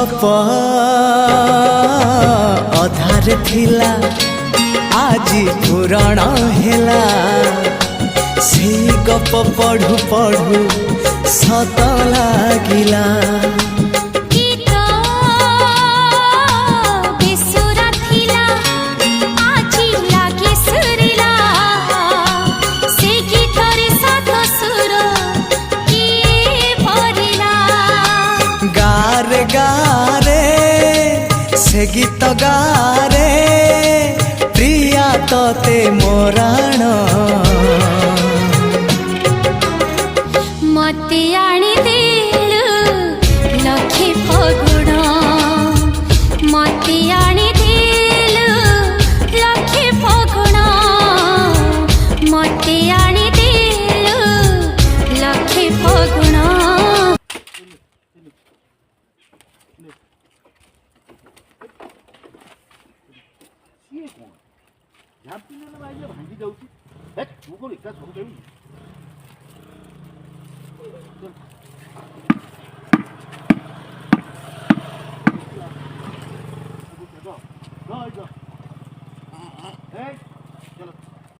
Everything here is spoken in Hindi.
गप अधार थिला आज पुराण हेला से गप पढ़ु पढ़ु सत लागिला गारे गारे से गीत गारे प्रिया तोते मोराण मते आनी देलु लखे फगुण मते आनी देलु लखे फगुण मते आनी देलु लखे फगुण भांगी जाऊँ, मुझे इतना सब